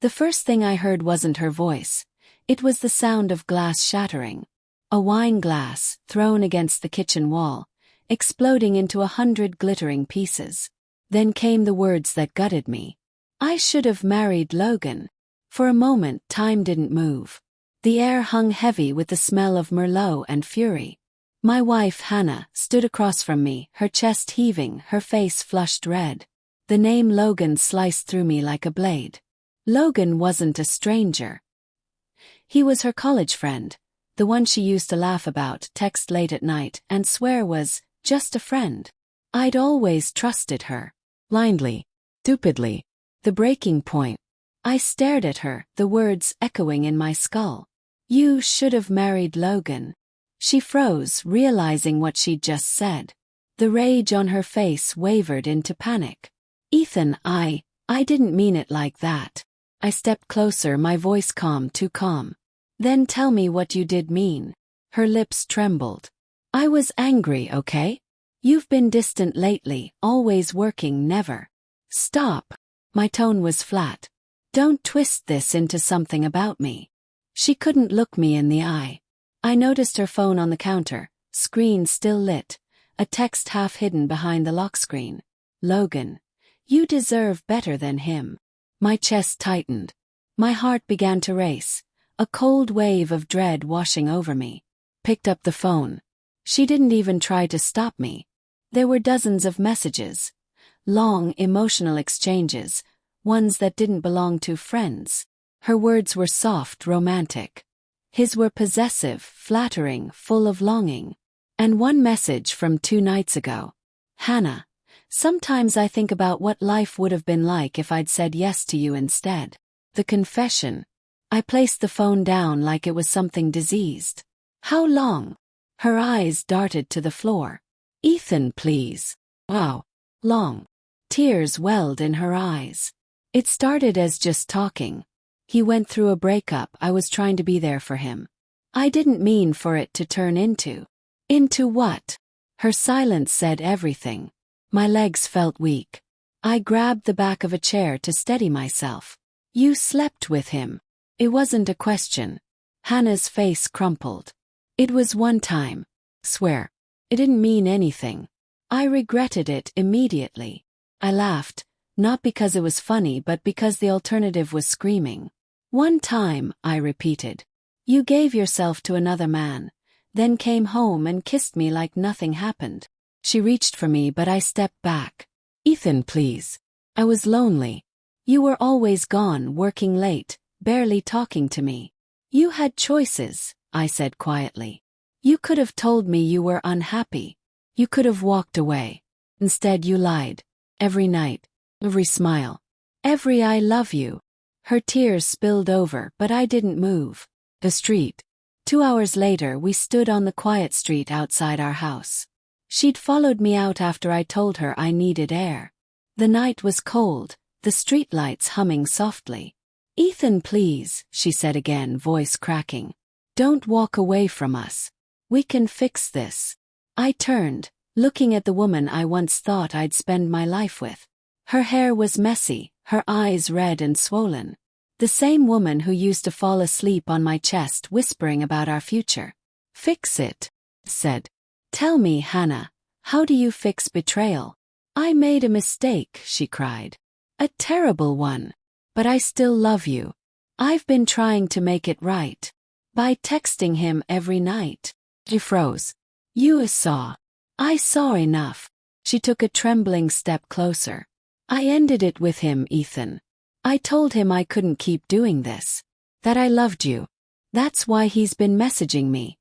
The first thing I heard wasn't her voice. It was the sound of glass shattering. A wine glass, thrown against the kitchen wall, exploding into 100 glittering pieces. Then came the words that gutted me. I should have married Logan. For a moment, time didn't move. The air hung heavy with the smell of Merlot and fury. My wife, Hannah, stood across from me, her chest heaving, her face flushed red. The name Logan sliced through me like a blade. Logan wasn't a stranger. He was her college friend, the one she used to laugh about, text late at night, and swear was just a friend. I'd always trusted her. Blindly. Stupidly. The breaking point. I stared at her, the words echoing in my skull. You should have married Logan. She froze, realizing what she'd just said. The rage on her face wavered into panic. Ethan, I didn't mean it like that. I stepped closer, my voice calm, too calm. Then tell me what you did mean. Her lips trembled. I was angry, okay? You've been distant lately, always working, never. Stop. My tone was flat. Don't twist this into something about me. She couldn't look me in the eye. I noticed her phone on the counter, screen still lit, a text half hidden behind the lock screen. Logan, you deserve better than him. My chest tightened. My heart began to race, a cold wave of dread washing over me. Picked up the phone. She didn't even try to stop me. There were dozens of messages. Long, emotional exchanges, ones that didn't belong to friends. Her words were soft, romantic. His were possessive, flattering, full of longing. And one message from 2 nights ago. Hannah, sometimes I think about what life would have been like if I'd said yes to you instead. The confession. I placed the phone down like it was something diseased. How long? Her eyes darted to the floor. Ethan, please. Wow. Long. Tears welled in her eyes. It started as just talking. He went through a breakup, I was trying to be there for him. I didn't mean for it to turn into. Into what? Her silence said everything. My legs felt weak. I grabbed the back of a chair to steady myself. You slept with him. It wasn't a question. Hannah's face crumpled. It was one time. Swear. It didn't mean anything. I regretted it immediately. I laughed, not because it was funny but because the alternative was screaming. One time, I repeated. You gave yourself to another man, then came home and kissed me like nothing happened. She reached for me but I stepped back. Ethan, please. I was lonely. You were always gone, working late, barely talking to me. You had choices, I said quietly. You could have told me you were unhappy. You could have walked away. Instead you lied. Every night. Every smile. Every I love you. Her tears spilled over, but I didn't move. The street. 2 hours later we stood on the quiet street outside our house. She'd followed me out after I told her I needed air. The night was cold, the streetlights humming softly. Ethan, please, she said again, voice cracking. Don't walk away from us. We can fix this. I turned, looking at the woman I once thought I'd spend my life with. Her hair was messy, her eyes red and swollen. The same woman who used to fall asleep on my chest whispering about our future. Fix it, said. Tell me, Hannah, how do you fix betrayal? I made a mistake, she cried. A terrible one. But I still love you. I've been trying to make it right. By texting him every night. She froze. You saw. I saw enough. She took a trembling step closer. I ended it with him, Ethan. I told him I couldn't keep doing this. That I loved you. That's why he's been messaging me.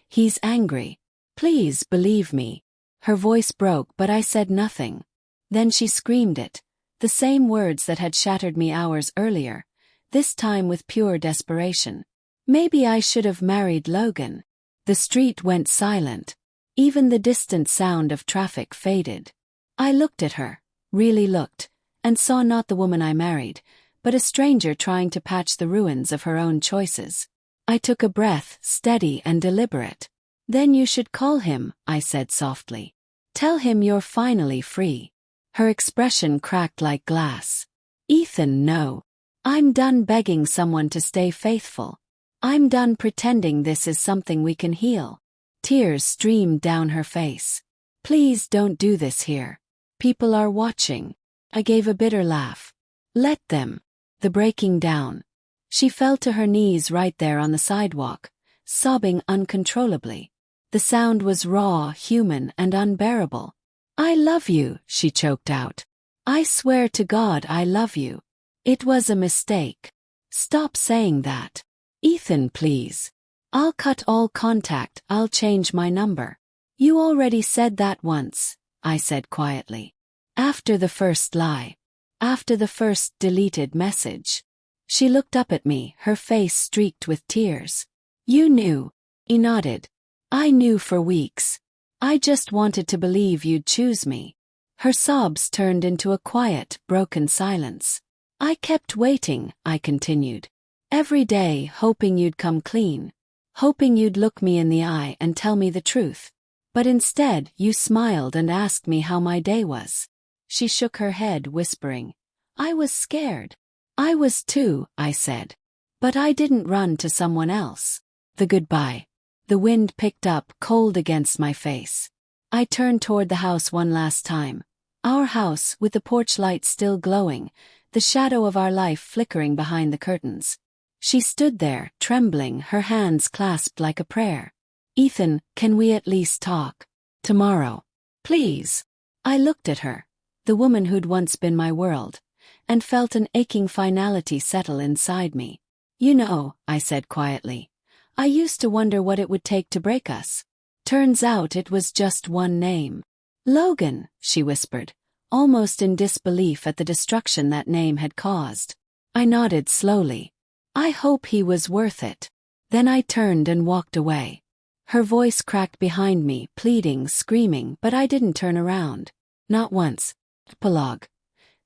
He's angry. Please believe me. Her voice broke but I said nothing. Then she screamed it. The same words that had shattered me hours earlier, this time with pure desperation. Maybe I should have married Logan. The street went silent. Even the distant sound of traffic faded. I looked at her, really looked, and saw not the woman I married, but a stranger trying to patch the ruins of her own choices. I took a breath, steady and deliberate. Then you should call him, I said softly. Tell him you're finally free. Her expression cracked like glass. Ethan, no. I'm done begging someone to stay faithful. I'm done pretending this is something we can heal. Tears streamed down her face. Please don't do this here. People are watching. I gave a bitter laugh. Let them. The breaking down. She fell to her knees right there on the sidewalk, sobbing uncontrollably. The sound was raw, human, and unbearable. I love you, she choked out. I swear to God I love you. It was a mistake. Stop saying that. Ethan, please. I'll cut all contact, I'll change my number. You already said that once, I said quietly. After the first lie. After the first deleted message. She looked up at me, her face streaked with tears. You knew. He nodded. I knew for weeks. I just wanted to believe you'd choose me. Her sobs turned into a quiet, broken silence. I kept waiting, I continued. Every day hoping you'd come clean. Hoping you'd look me in the eye and tell me the truth. But instead you smiled and asked me how my day was. She shook her head, whispering. I was scared. I was too, I said. But I didn't run to someone else. The goodbye. The wind picked up, cold against my face. I turned toward the house one last time. Our house, with the porch light still glowing, the shadow of our life flickering behind the curtains. She stood there, trembling, her hands clasped like a prayer. Ethan, can we at least talk? Tomorrow. Please. I looked at her, the woman who'd once been my world, and felt an aching finality settle inside me. You know, I said quietly, I used to wonder what it would take to break us. Turns out it was just one name. Logan, she whispered, almost in disbelief at the destruction that name had caused. I nodded slowly. I hope he was worth it. Then I turned and walked away. Her voice cracked behind me, pleading, screaming, but I didn't turn around. Not once. Epilogue.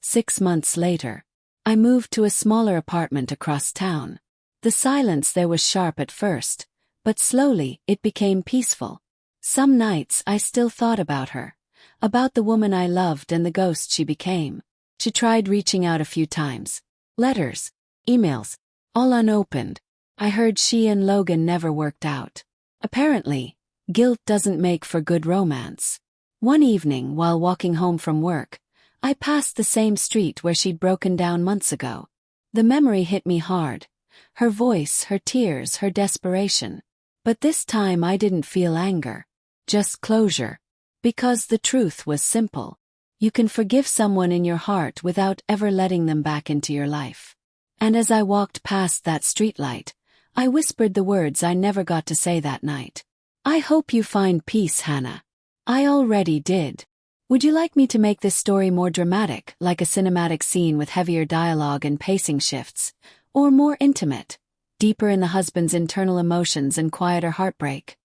6 months later. I moved to a smaller apartment across town. The silence there was sharp at first, but slowly it became peaceful. Some nights I still thought about her, about the woman I loved and the ghost she became. She tried reaching out a few times. Letters, emails, all unopened. I heard she and Logan never worked out. Apparently, guilt doesn't make for good romance. One evening while walking home from work, I passed the same street where she'd broken down months ago. The memory hit me hard. Her voice, her tears, her desperation. But this time I didn't feel anger. Just closure. Because the truth was simple. You can forgive someone in your heart without ever letting them back into your life. And as I walked past that streetlight, I whispered the words I never got to say that night. I hope you find peace, Hannah. I already did. Would you like me to make this story more dramatic, like a cinematic scene with heavier dialogue and pacing shifts? Or more intimate, deeper in the husband's internal emotions and quieter heartbreak?